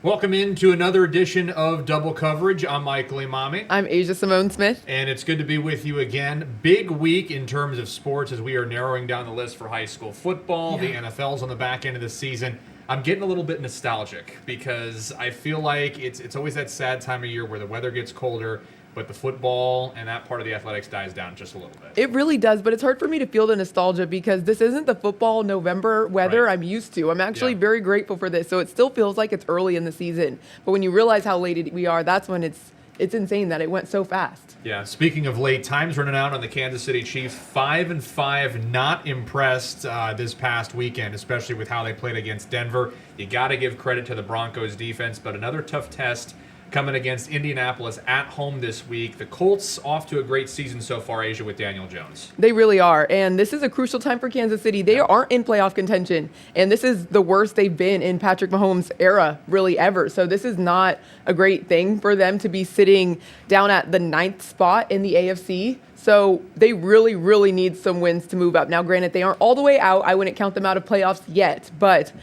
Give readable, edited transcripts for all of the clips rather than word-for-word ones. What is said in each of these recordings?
Welcome into another edition of Double Coverage. I'm Michael Emami. I'm Asia Cymone Smith. And it's good to be with you again. Big week in terms of sports as we are narrowing down the list for high school football. The NFL's on the back end of the season. I'm getting a little bit nostalgic because I feel like it's always that sad time of year where the weather gets colder, but the football and that part of the athletics dies down just a little bit. It really does, but it's hard for me to feel the nostalgia because this isn't the football November weather I'm used to. I'm actually very grateful for this, so it still feels like it's early in the season. But when you realize how late we are, that's when it's insane that it went so fast. Yeah, speaking of late, time's running out on the Kansas City Chiefs. 5-5, not impressed this past weekend, especially with how they played against Denver. You got to give credit to the Broncos defense, but another tough test coming against Indianapolis at home this week. The Colts off to a great season so far, Asia, with Daniel Jones. They really are, and this is a crucial time for Kansas City. They aren't in playoff contention, and this is the worst they've been in Patrick Mahomes' era, really ever. So this is not a great thing for them to be sitting down at the 9th spot in the AFC. So they really, really need some wins to move up. Now, granted, they aren't all the way out. I wouldn't count them out of playoffs yet, but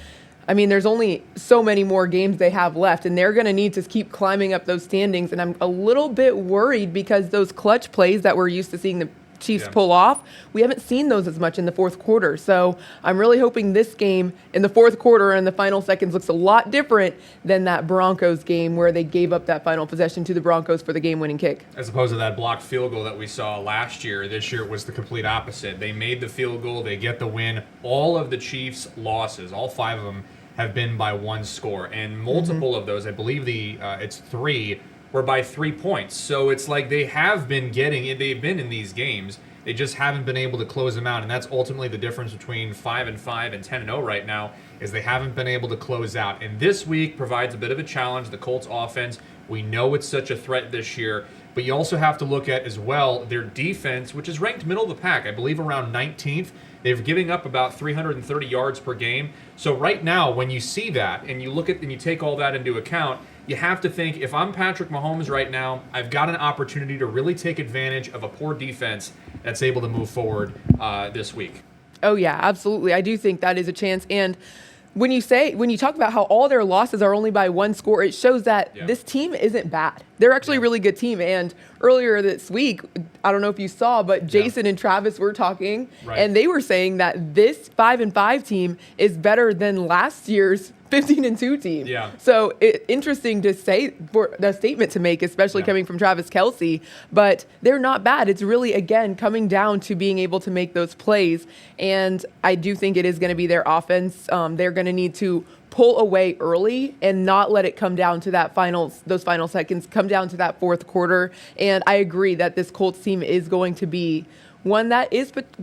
I mean, there's only so many more games they have left, and they're going to need to keep climbing up those standings. And I'm a little bit worried because those clutch plays that we're used to seeing the Chiefs pull off, we haven't seen those as much in the fourth quarter. So I'm really hoping this game in the fourth quarter and the final seconds looks a lot different than that Broncos game where they gave up that final possession to the Broncos for the game-winning kick. As opposed to that blocked field goal that we saw last year, this year it was the complete opposite. They made the field goal, they get the win. All of the Chiefs' losses, all 5 of them, have been by 1 score, and multiple of those, I believe it's 3, were by 3 points. So it's like they've been in these games, they just haven't been able to close them out, and that's ultimately the difference between 5-5 and 10-0 right now, is they haven't been able to close out. And this week provides a bit of a challenge. The Colts offense, we know it's such a threat this year, but you also have to look at as well their defense, which is ranked middle of the pack, I believe around 19th. They're giving up about 330 yards per game. So right now, when you see that and you look at and you take all that into account, you have to think, if I'm Patrick Mahomes right now, I've got an opportunity to really take advantage of a poor defense that's able to move forward this week. Oh, yeah, absolutely. I do think that is a chance. And when you talk about how all their losses are only by 1 score, it shows that this team isn't bad. They're actually a really good team. And earlier this week, I don't know if you saw, but Jason and Travis were talking, and they were saying that this 5-5 team is better than last year's 15-2 team. Yeah. So interesting to say, for the statement to make, especially coming from Travis Kelce, but they're not bad. It's really, again, coming down to being able to make those plays. And I do think it is going to be their offense. They're going to need to pull away early and not let it come down to those final seconds, come down to that fourth quarter. And I agree that this Colts team is going to be one that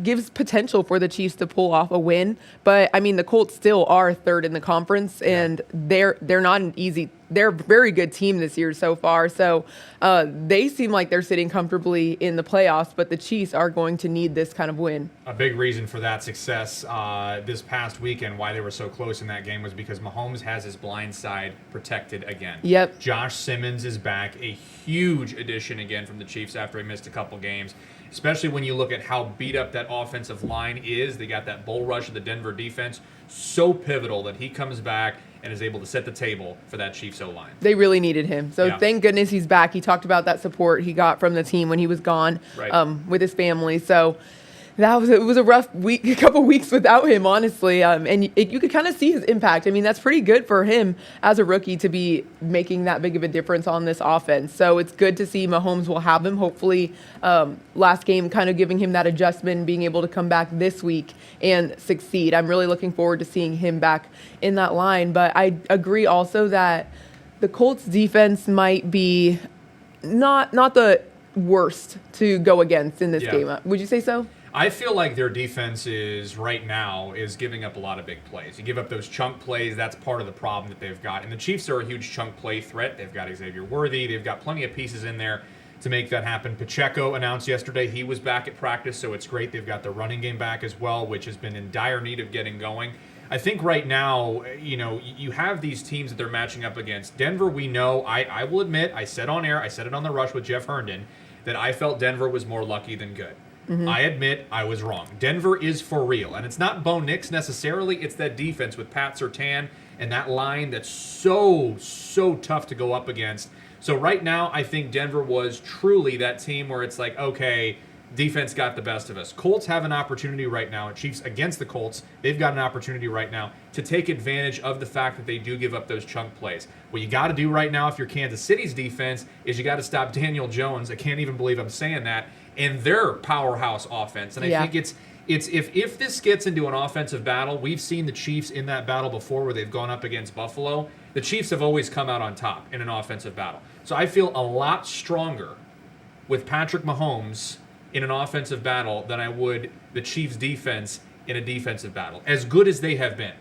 gives potential for the Chiefs to pull off a win. But I mean, the Colts still are 3rd in the conference, and they're not an easy. They're a very good team this year so far. So they seem like they're sitting comfortably in the playoffs, but the Chiefs are going to need this kind of win. A big reason for that success this past weekend, why they were so close in that game, was because Mahomes has his blind side protected again. Yep. Josh Simmons is back, a huge addition again from the Chiefs after he missed a couple games, especially when you look at how beat up that offensive line is. They got that bull rush of the Denver defense. So pivotal that he comes back and is able to set the table for that Chiefs O-line. They really needed him. So thank goodness he's back. He talked about that support he got from the team when he was gone with his family. So it was a rough week, a couple weeks without him, honestly. And you could kind of see his impact. I mean, that's pretty good for him as a rookie to be making that big of a difference on this offense. So it's good to see Mahomes will have him. Hopefully, last game kind of giving him that adjustment, being able to come back this week and succeed. I'm really looking forward to seeing him back in that line. But I agree also that the Colts defense might be not the worst to go against in this game. Would you say so? I feel like their defense is giving up a lot of big plays. You give up those chunk plays, that's part of the problem that they've got. And the Chiefs are a huge chunk play threat. They've got Xavier Worthy. They've got plenty of pieces in there to make that happen. Pacheco announced yesterday he was back at practice, so it's great. They've got the running game back as well, which has been in dire need of getting going. I think right now, you have these teams that they're matching up against. Denver, we know, I will admit, I said on air, I said it on The Rush with Jeff Herndon, that I felt Denver was more lucky than good. Mm-hmm. I admit I was wrong. Denver is for real. And it's not Bo Nix necessarily. It's that defense with Pat Surtain and that line that's so tough to go up against. So right now, I think Denver was truly that team where it's like, okay, defense got the best of us. Colts have an opportunity right now, and Chiefs against the Colts, they've got an opportunity right now to take advantage of the fact that they do give up those chunk plays. What you got to do right now if you're Kansas City's defense is you got to stop Daniel Jones. I can't even believe I'm saying that. And their powerhouse offense. And I think it's if this gets into an offensive battle, we've seen the Chiefs in that battle before where they've gone up against Buffalo. The Chiefs have always come out on top in an offensive battle. So I feel a lot stronger with Patrick Mahomes in an offensive battle than I would the Chiefs' defense in a defensive battle. As good as they have been,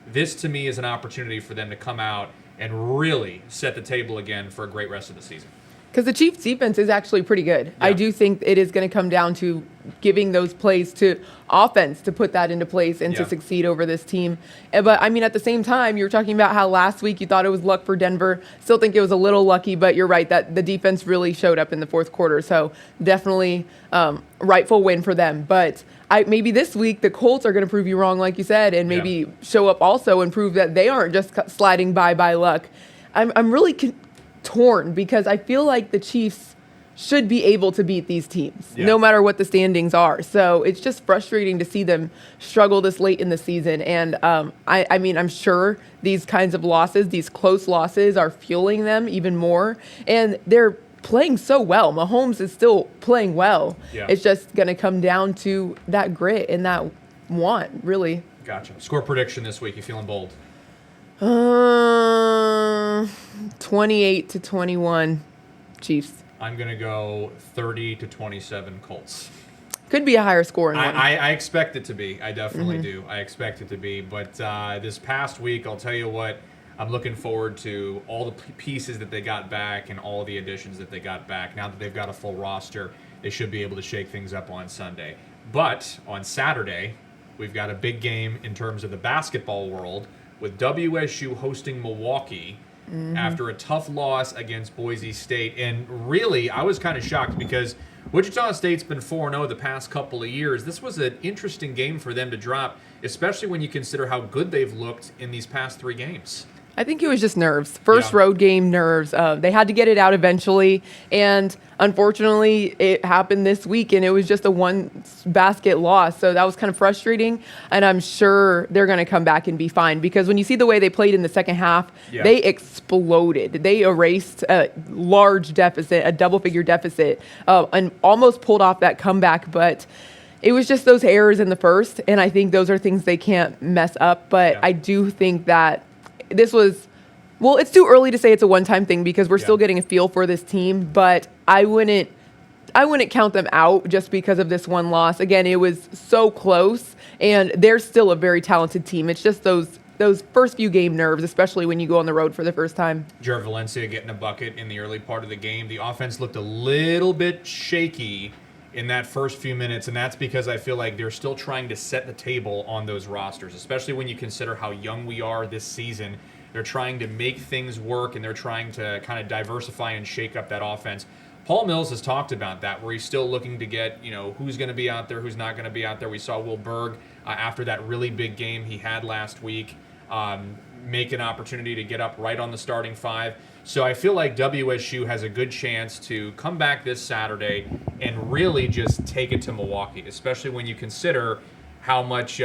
this to me is an opportunity for them to come out and really set the table again for a great rest of the season. Because the Chiefs' defense is actually pretty good. Yeah. I do think it is going to come down to giving those plays to offense to put that into place and to succeed over this team. But, I mean, at the same time, you were talking about how last week you thought it was luck for Denver. Still think it was a little lucky, but you're right that the defense really showed up in the fourth quarter. So definitely rightful win for them. But maybe this week the Colts are going to prove you wrong, like you said, and maybe show up also and prove that they aren't just sliding by luck. I'm really torn because I feel like the Chiefs should be able to beat these teams no matter what the standings are. So it's just frustrating to see them struggle this late in the season. And I mean, I'm sure these kinds of losses, these close losses are fueling them even more. And they're playing so well. Mahomes is still playing well. Yeah. It's just going to come down to that grit and that want, really. Gotcha. Score prediction this week. You feeling bold? 28-21 Chiefs. I'm going to go 30-27 Colts. Could be a higher score in one. I expect it to be. I definitely do. I expect it to be. But this past week, I'll tell you what, I'm looking forward to all the pieces that they got back and all the additions that they got back. Now that they've got a full roster, they should be able to shake things up on Sunday. But on Saturday, we've got a big game in terms of the basketball world with WSU hosting Milwaukee after a tough loss against Boise State. And really, I was kind of shocked because Wichita State's been 4-0 the past couple of years. This was an interesting game for them to drop, especially when you consider how good they've looked in these past 3 games. I think it was just nerves. First road game, nerves. They had to get it out eventually. And unfortunately, it happened this week, and it was just a one-basket loss. So that was kind of frustrating. And I'm sure they're going to come back and be fine. Because when you see the way they played in the second half, they exploded. They erased a large deficit, a double-figure deficit, and almost pulled off that comeback. But it was just those errors in the first. And I think those are things they can't mess up. But I do think that this was, well, it's too early to say it's a one-time thing because we're still getting a feel for this team, but I wouldn't count them out just because of this one loss. Again, it was so close, and they're still a very talented team. It's just those first few game nerves, especially when you go on the road for the first time. Jared Valencia getting a bucket in the early part of the game. The offense looked a little bit shaky in that first few minutes, and that's because I feel like they're still trying to set the table on those rosters, especially when you consider how young we are this season. They're trying to make things work, and they're trying to kind of diversify and shake up that offense. Paul Mills has talked about that, where he's still looking to get, who's going to be out there, who's not going to be out there. We saw Will Berg, after that really big game he had last week, make an opportunity to get up right on the starting 5. So I feel like WSU has a good chance to come back this Saturday and really just take it to Milwaukee, especially when you consider how much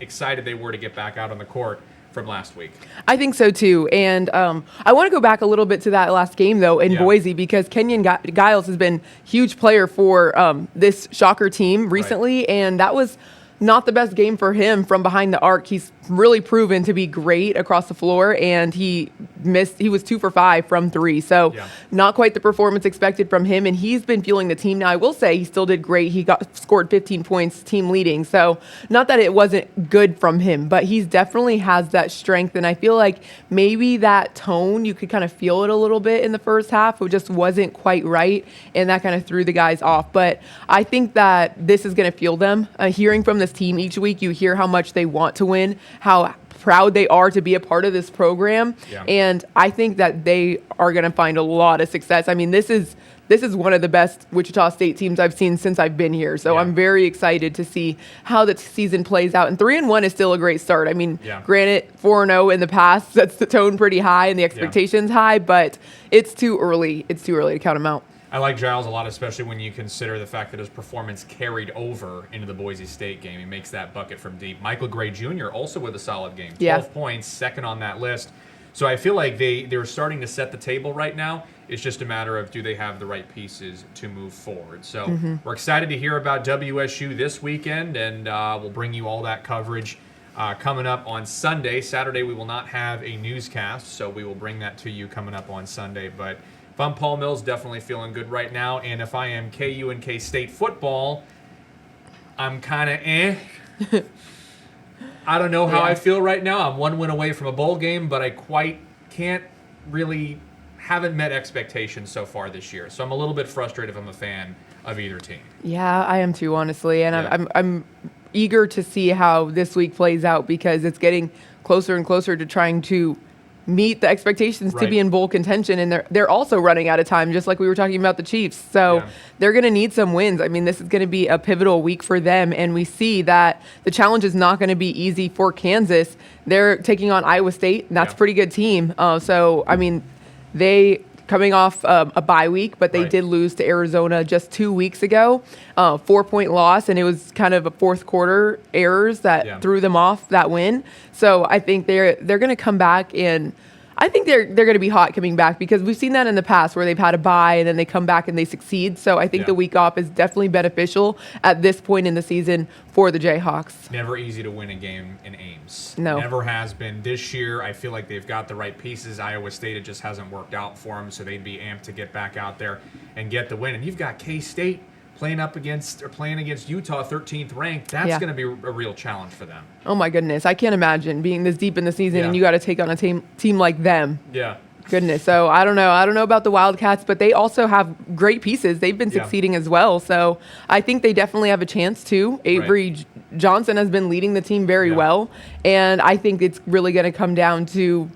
excited they were to get back out on the court from last week. I think so too. And I want to go back a little bit to that last game though in Boise, because Kenyon Giles has been a huge player for this Shocker team recently, and that was not the best game for him from behind the arc. He's really proven to be great across the floor, and he was 2 for 5 from 3. So not quite the performance expected from him, and he's been fueling the team. Now, I will say he still did great. He scored 15 points, team leading. So not that it wasn't good from him, but he's definitely has that strength, and I feel like maybe that tone, you could kind of feel it a little bit in the first half. It just wasn't quite right, and that kind of threw the guys off. But I think that this is going to fuel them. Hearing from this team each week, you hear how much they want to win, how proud they are to be a part of this program. And I think that they are going to find a lot of success. I mean, this is this is one of the best Wichita State teams I've seen since I've been here. So I'm very excited to see how the season plays out. And 3-1 is still a great start. I mean, granted, 4-0 in the past sets the tone pretty high and the expectations high, but it's too early. It's too early to count them out. I like Giles a lot, especially when you consider the fact that his performance carried over into the Boise State game. He makes that bucket from deep. Michael Gray Jr. also with a solid game. 12 points, second on that list. So I feel like they're starting to set the table right now. It's just a matter of, do they have the right pieces to move forward? So we're excited to hear about WSU this weekend, and we'll bring you all that coverage coming up on Sunday. Saturday we will not have a newscast, so we will bring that to you coming up on Sunday. But if I'm Paul Mills, definitely feeling good right now. And if I am KU and K-State football, I'm kind of I don't know how I feel right now. I'm one win away from a bowl game, but I haven't met expectations so far this year. So I'm a little bit frustrated if I'm a fan of either team. Yeah, I am too, honestly. And I'm eager to see how this week plays out, because it's getting closer and closer to trying to meet the expectations to be in bowl contention, and they're also running out of time, just like we were talking about the Chiefs. So they're going to need some wins. I mean, this is going to be a pivotal week for them, and we see that the challenge is not going to be easy for Kansas. They're taking on Iowa State, and that's a pretty good team. So, I mean, they coming off a bye week, but they did lose to Arizona just 2 weeks ago, 4-point loss, and it was kind of a fourth quarter errors that threw them off that win. So I think they're going to come back, and I think they're going to be hot coming back, because we've seen that in the past where they've had a bye and then they come back and they succeed. So I think the week off is definitely beneficial at this point in the season for the Jayhawks. Never easy to win a game in Ames. No. Never has been. This year, I feel like they've got the right pieces. Iowa State, it just hasn't worked out for them, so they'd be amped to get back out there and get the win. And you've got K-State playing against Utah, 13th ranked. That's going to be a real challenge for them. Oh my goodness, I can't imagine being this deep in the season and you got to take on a team like them. Yeah. Goodness. So I don't know about the Wildcats, but they also have great pieces. They've been succeeding as well. So I think they definitely have a chance too. Avery Johnson has been leading the team very well, and I think it's really going to come down to,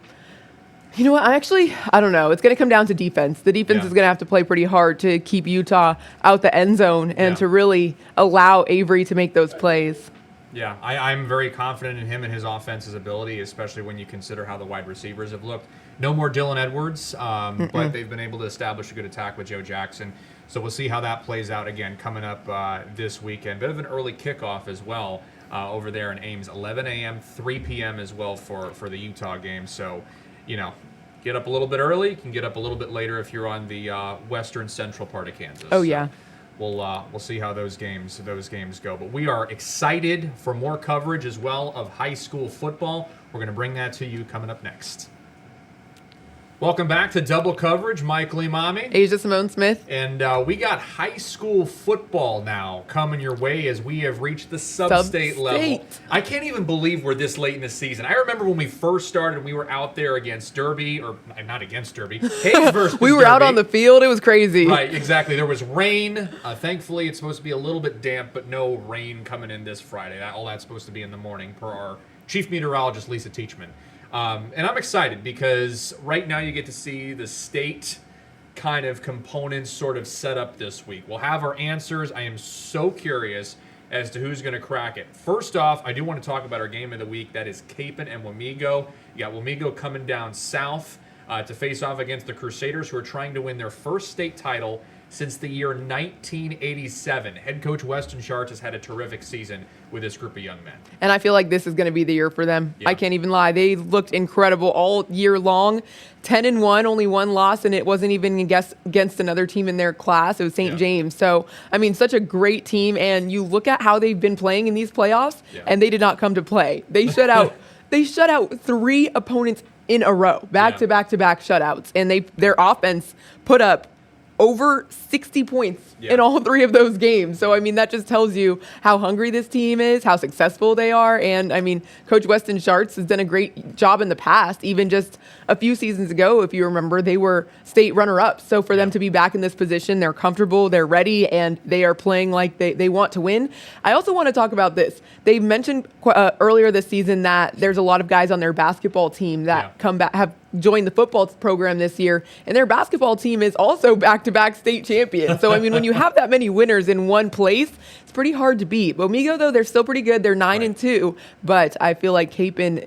you know what? I don't know. It's going to come down to defense. The defense is going to have to play pretty hard to keep Utah out the end zone and to really allow Avery to make those plays. Yeah, I'm very confident in him and his offense's ability, especially when you consider how the wide receivers have looked. No more Dylan Edwards, but they've been able to establish a good attack with Joe Jackson. So we'll see how that plays out again coming up this weekend. Bit of an early kickoff as well over there in Ames, 11 a.m., 3 p.m. as well for the Utah game. So, you know, get up a little bit early. You can get up a little bit later if you're on the western central part of Kansas. Oh, yeah. So we'll see how those games go. But we are excited for more coverage as well of high school football. We're going to bring that to you coming up next. Welcome back to Double Coverage. Michael Emami. Asia Cymone Smith. And we got high school football now coming your way as we have reached the sub-state level. I can't even believe we're this late in the season. I remember when we first started, we were out there against Derby, or not against Derby, Hayes versus we were Derby. Out on the field. It was crazy. Right, exactly. There was rain. Thankfully, it's supposed to be a little bit damp, but no rain coming in this Friday. All that's supposed to be in the morning per our chief meteorologist, Lisa Teachman. And I'm excited because right now you get to see the state kind of components sort of set up this week. We'll have our answers. I am so curious as to who's going to crack it. First off, I do want to talk about our game of the week. That is Capon and Wamego. You got Wamego coming down south to face off against the Crusaders, who are trying to win their first state title since the year 1987. Head coach Weston Sharts has had a terrific season with this group of young men. And I feel like this is going to be the year for them. I can't even lie. They looked incredible all year long. 10-1, only one loss, and it wasn't even against another team in their class. It was St. James. So, I mean, such a great team. And you look at how they've been playing in these playoffs, and they did not come to play. They shut out 3 opponents in a row, back-to-back shutouts. And their offense put up over 60 points in all 3 of those games. So, I mean, that just tells you how hungry this team is, how successful they are. And, I mean, Coach Weston Sharts has done a great job in the past. Even just a few seasons ago, if you remember, they were state runner-ups. So for them to be back in this position, they're comfortable, they're ready, and they are playing like they want to win. I also want to talk about this. They mentioned earlier this season that there's a lot of guys on their basketball team that come back, have joined the football program this year, and their basketball team is also back-to-back state champions. So, I mean, when you have that many winners in one place, it's pretty hard to beat. Wamego, though, they're still pretty good. They're 9-2, but I feel like Caypen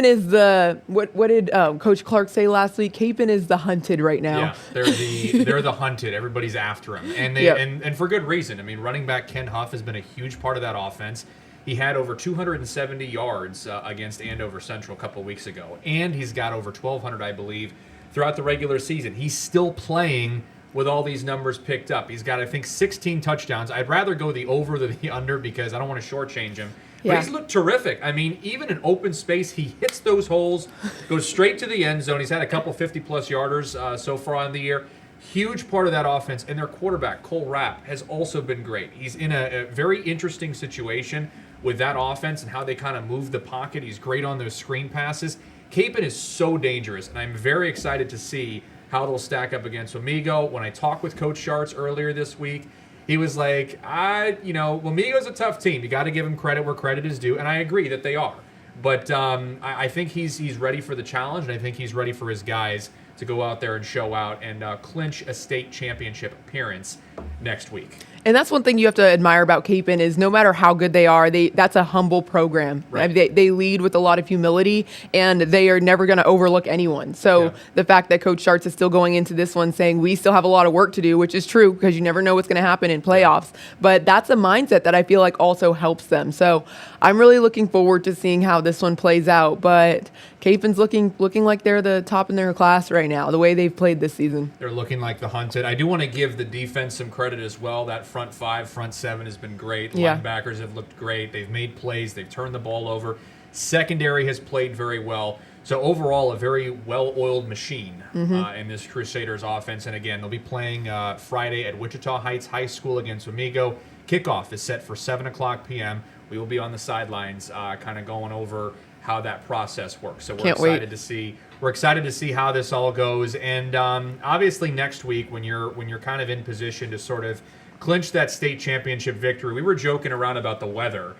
is the what did Coach Clark say last week? Caypen is the hunted right now. Yeah, they're the hunted. Everybody's after him, and and for good reason. I mean, running back Ken Huff has been a huge part of that offense. He had over 270 yards against Andover Central a couple of weeks ago, and he's got over 1,200, I believe, throughout the regular season. He's still playing with all these numbers picked up. He's got, I think, 16 touchdowns. I'd rather go the over than the under because I don't want to shortchange him. But he's looked terrific. I mean, even in open space, he hits those holes, goes straight to the end zone. He's had a couple 50-plus yarders so far on the year. Huge part of that offense. And their quarterback, Cole Rapp, has also been great. He's in a very interesting situation with that offense and how they kind of move the pocket. He's great on those screen passes. Caypen is so dangerous, and I'm very excited to see how they'll stack up against Wamego. When I talked with Coach Schartz earlier this week, he was like, Wamego's a tough team. You got to give him credit where credit is due, and I agree that they are. But I think he's ready for the challenge, and I think he's ready for his guys to go out there and show out and clinch a state championship appearance next week. And that's one thing you have to admire about Caypen is no matter how good they are, that's a humble program. Right. I mean, they lead with a lot of humility, and they are never going to overlook anyone. So the fact that Coach Schartz is still going into this one saying we still have a lot of work to do, which is true because you never know what's going to happen in playoffs. But that's a mindset that I feel like also helps them. So I'm really looking forward to seeing how this one plays out. But Caypen's looking like they're the top in their class right now, the way they've played this season. They're looking like the hunted. I do want to give the defense some credit as well. That front five, front seven has been great. Linebackers have looked great. They've made plays. They've turned the ball over. Secondary has played very well. So overall, a very well-oiled machine in this Crusaders offense. And again, they'll be playing Friday at Wichita Heights High School against Wamego. Kickoff is set for 7 o'clock p.m. We will be on the sidelines kind of going over how that process works. So we're excited to see how this all goes. And obviously next week when you're kind of in position to sort of clinch that state championship victory, we were joking around about the weather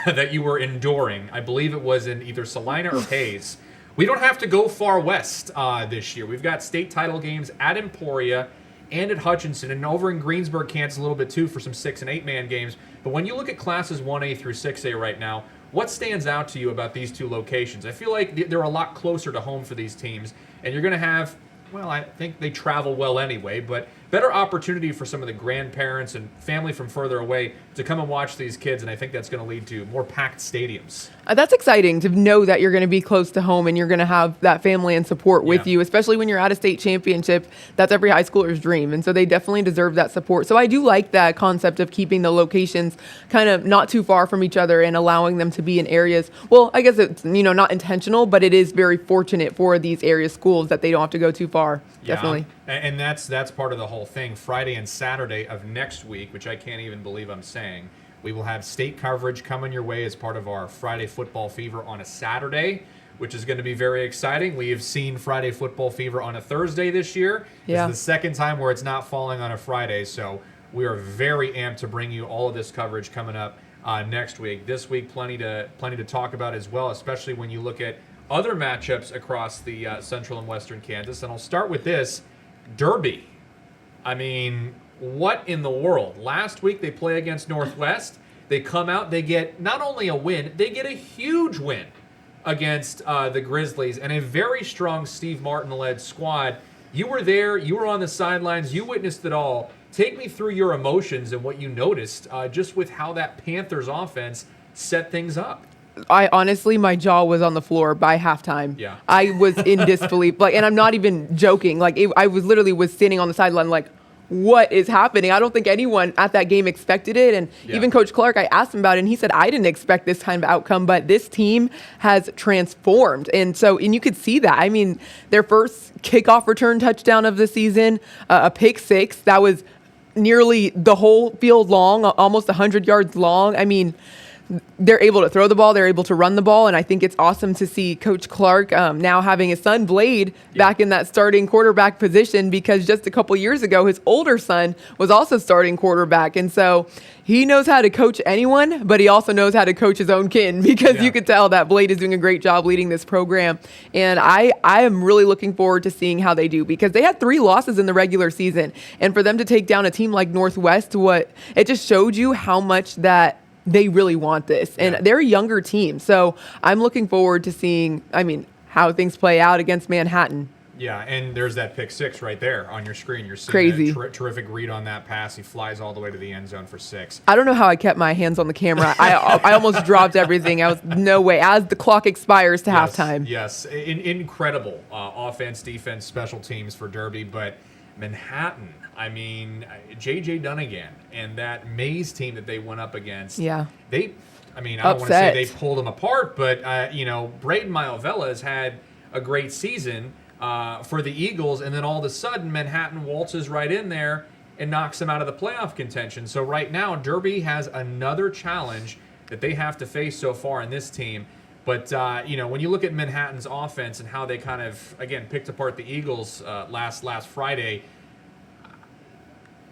that you were enduring. I believe it was in either Salina or Hayes. We don't have to go far west this year. We've got state title games at Emporia and at Hutchinson, and over in Greensburg, Kansas a little bit too for some 6- and 8-man games. But when you look at classes 1A through 6A right now, what stands out to you about these two locations? I feel like they're a lot closer to home for these teams, and you're going to have, well, I think they travel well anyway, but better opportunity for some of the grandparents and family from further away to come and watch these kids, and I think that's going to lead to more packed stadiums. That's exciting to know that you're going to be close to home and you're going to have that family and support with you, especially when you're at a state championship. That's every high schooler's dream, and so they definitely deserve that support. So I do like that concept of keeping the locations kind of not too far from each other and allowing them to be in areas. Well, I guess it's not intentional, but it is very fortunate for these area schools that they don't have to go too far. Definitely. And that's part of the whole thing. Friday and Saturday of next week, which I can't even believe I'm saying, we will have state coverage coming your way as part of our Friday Football Fever on a Saturday, which is going to be very exciting. We have seen Friday Football Fever on a Thursday this year. This is the second time where it's not falling on a Friday, so we are very amped to bring you all of this coverage coming up next week. This week, plenty to talk about as well, especially when you look at other matchups across the central and western Kansas. And I'll start with this, Derby. I mean, what in the world? Last week they play against Northwest. They come out, they get not only a win, they get a huge win against the Grizzlies and a very strong Steve Martin-led squad. You were there, you were on the sidelines, you witnessed it all. Take me through your emotions and what you noticed just with how that Panthers offense set things up. I honestly, my jaw was on the floor by halftime. Yeah. I was in disbelief. And I'm not even joking. I was literally standing on the sideline like, what is happening? I don't think anyone at that game expected it. And even Coach Clark, I asked him about it, and he said, I didn't expect this kind of outcome, but this team has transformed. And you could see that. I mean, their first kickoff return touchdown of the season, a pick six, that was nearly the whole field long, almost 100 yards long. I mean, they're able to throw the ball, they're able to run the ball, and I think it's awesome to see Coach Clark now having his son Blade back in that starting quarterback position, because just a couple years ago his older son was also starting quarterback, and so he knows how to coach anyone, but he also knows how to coach his own kin, because you could tell that Blade is doing a great job leading this program, and I am really looking forward to seeing how they do, because they had 3 losses in the regular season, and for them to take down a team like Northwest, it just showed you how much that they really want this, and they're a younger team. So I'm looking forward to seeing, how things play out against Manhattan. Yeah, and there's that pick 6 right there on your screen. You're seeing Crazy. a terrific read on that pass. He flies all the way to the end zone for 6. I don't know how I kept my hands on the camera. I almost dropped everything. I was no way. As the clock expires to halftime. Yes, incredible offense, defense, special teams for Derby, but Manhattan, J.J. Dunnigan and that Mays team that they went up against. Yeah. I don't want to say they pulled them apart, but, Braden Mailvela has had a great season for the Eagles, and then all of a sudden Manhattan waltzes right in there and knocks them out of the playoff contention. So right now, Derby has another challenge that they have to face so far in this team. But, when you look at Manhattan's offense and how they kind of, again, picked apart the Eagles last Friday,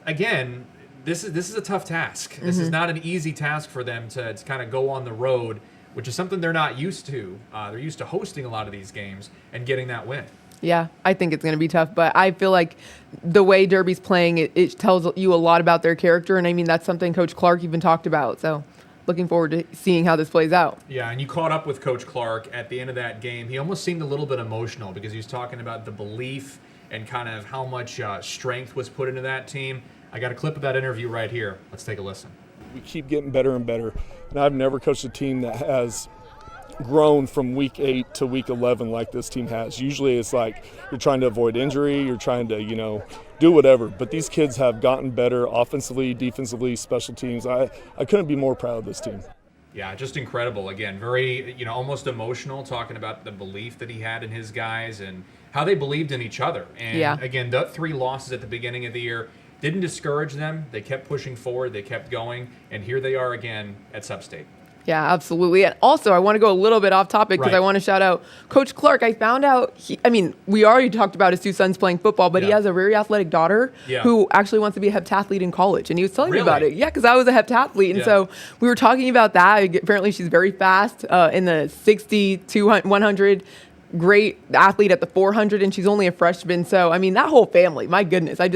again, this is a tough task. This is not an easy task for them to kind of go on the road, which is something they're not used to. They're used to hosting a lot of these games and getting that win. Yeah, I think it's going to be tough, but I feel like the way Derby's playing, it tells you a lot about their character, and that's something Coach Clark even talked about, so looking forward to seeing how this plays out. Yeah, and you caught up with Coach Clark at the end of that game. He almost seemed a little bit emotional because he was talking about the belief and kind of how much strength was put into that team. I got a clip of that interview right here. Let's take a listen. We keep getting better and better, and I've never coached a team that has grown from week 8 to week 11 like this team has. Usually it's like you're trying to avoid injury, you're trying to, do whatever. But these kids have gotten better offensively, defensively, special teams. I couldn't be more proud of this team. Yeah, just incredible. Again, very, almost emotional, talking about the belief that he had in his guys and how they believed in each other. And again, the 3 losses at the beginning of the year didn't discourage them. They kept pushing forward. They kept going. And here they are again at Substate. Yeah, absolutely. And also, I want to go a little bit off topic because I want to shout out Coach Clark. I found out, we already talked about his 2 sons playing football, but he has a very athletic daughter who actually wants to be a heptathlete in college. And he was telling me about it. Yeah, because I was a heptathlete. And so we were talking about that. Apparently, she's very fast in the 60, 200, 100. Great athlete at the 400, and she's only a freshman. So, that whole family, my goodness. I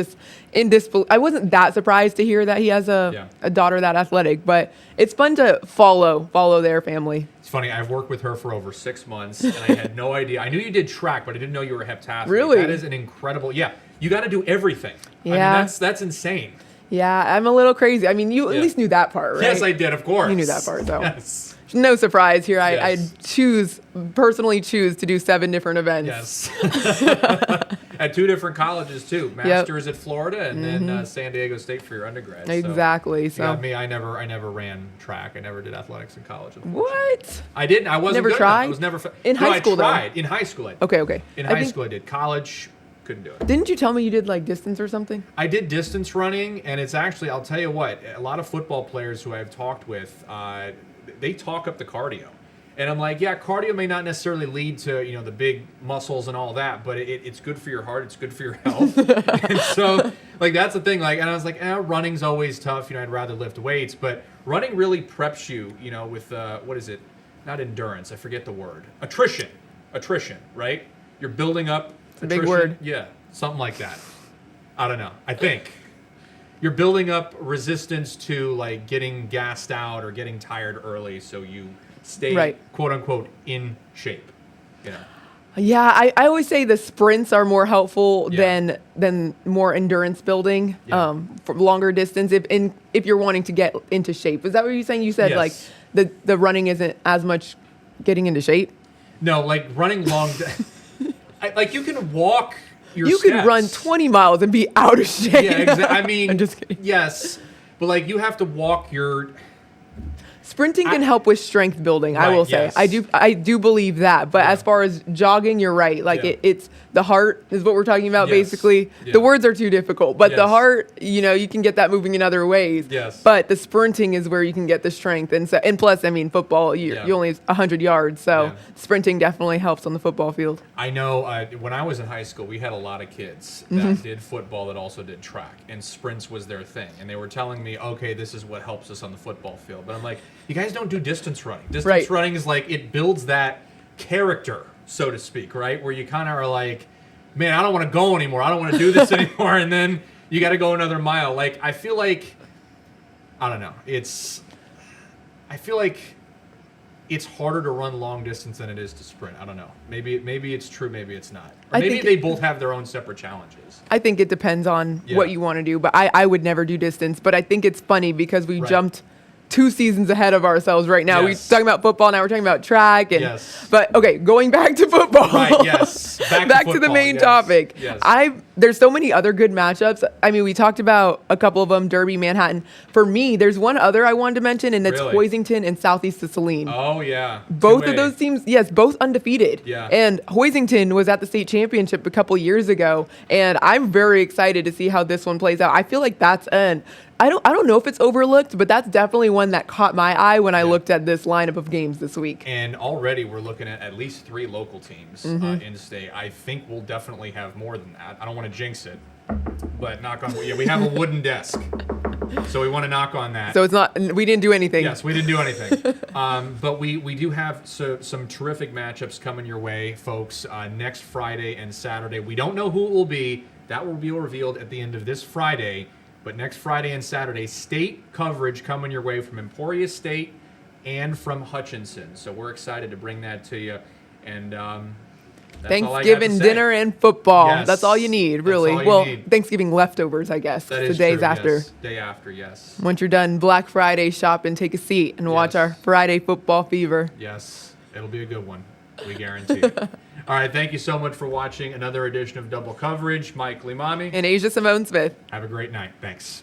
wasn't that surprised to hear that he has a daughter that athletic, but it's fun to follow their family. It's funny, I've worked with her for over 6 months, and I had no idea. I knew you did track, but I didn't know you were a heptathlete. Really? That is an incredible, you got to do everything. Yeah. That's insane. Yeah, I'm a little crazy. You at least knew that part, right? Yes, I did, of course. You knew that part, though. Yes. No surprise here. I personally choose to do 7 different events. Yes. At 2 different colleges, too. Masters at Florida and then San Diego State for your undergrad. Exactly. So me, I never ran track. I never did athletics in college. What? I didn't. I wasn't never good tried? enough. I was never in high school, I tried. In high school, I did. Okay. In high school, I did. College, couldn't do it. Didn't you tell me you did distance or something? I did distance running, and it's actually, I'll tell you what, a lot of football players who I've talked with, they talk up the cardio. And I'm like, cardio may not necessarily lead to, the big muscles and all that, but it's good for your heart, it's good for your health. And so, that's the thing. And I was like, running's always tough. I'd rather lift weights. But running really preps you, with, what is it? Not endurance. I forget the word. Attrition, right? You're building up attrition. Big word. Yeah, something like that. I don't know. I think. You're building up resistance to, getting gassed out or getting tired early so you stay, quote unquote, in shape. Yeah, I always say the sprints are more helpful than more endurance building for longer distance. If you're wanting to get into shape, is that what you're saying? You said the running isn't as much getting into shape. No, running long. You can walk. You could run 20 miles and be out of shape. Yeah, exactly. I'm just kidding. Yes, but you have to walk your. Sprinting can help with strength building, I Right, will say. yes. I do believe that. But as far as jogging, you're right. Like Yeah. it's the heart is what we're talking about, Yes. basically. Yeah. The words are too difficult, but the Yes. heart, you can get that moving in other ways. Yes. But the sprinting is where you can get the strength. And plus, I mean, football, you only have 100 yards. So Yeah. sprinting definitely helps on the football field. I know when I was in high school, we had a lot of kids that did football that also did track, and sprints was their thing. And they were telling me, okay, this is what helps us on the football field. But I'm like, you guys don't do distance running. Distance running is like, it builds that character, so to speak, right? Where you kind of are like, man, I don't want to go anymore. I don't want to do this anymore. And then you got to go another mile. Like, I feel like, I don't know. I feel like it's harder to run long distance than it is to sprint. I don't know. Maybe it's true. Maybe it's not. Or I maybe think they both have their own separate challenges. I think it depends on Yeah. what you want to do. But I would never do distance. But I think it's funny because we Right. jumped 2 seasons ahead of ourselves right now. Yes. We're talking about football, now we're talking about track. And, Yes. But, okay, going back to football. Right, yes. Back to to the football, main yes, topic. yes. There's so many other good matchups. I mean, we talked about a couple of them, Derby, Manhattan. For me, there's one other I wanted to mention, and that's Really? Hoisington and Southeast Saline. Oh, yeah. Both 2A. of those teams, yes, both undefeated. Yeah. And Hoisington was at the state championship a couple years ago, and I'm very excited to see how this one plays out. I feel like that's I don't know if it's overlooked, but that's definitely one that caught my eye when I looked at this lineup of games this week. And already we're looking at least 3 local teams in state. I think we'll definitely have more than that. I don't want to jinx it, but knock on wood. Yeah, we have a wooden desk, so we want to knock on that. So it's not, we didn't do anything. Yes, we didn't do anything. But we do have some terrific matchups coming your way, folks, next Friday and Saturday. We don't know who it will be. That will be revealed at the end of this Friday. But next Friday and Saturday, state coverage coming your way from Emporia State and from Hutchinson. So we're excited to bring that to you. And that's all I got to Thanksgiving say. dinner and football. Yes, That's all you need, that's really. all you Well, need. Thanksgiving leftovers, I guess. That the is days true, after. yes. Day after, yes. Once you're done Black Friday shopping, take a seat and watch Yes. our Friday football fever. Yes, it'll be a good one. We guarantee it. All right, thank you so much for watching another edition of Double Coverage. Mike Emami. And Asia Simone Smith. Have a great night. Thanks.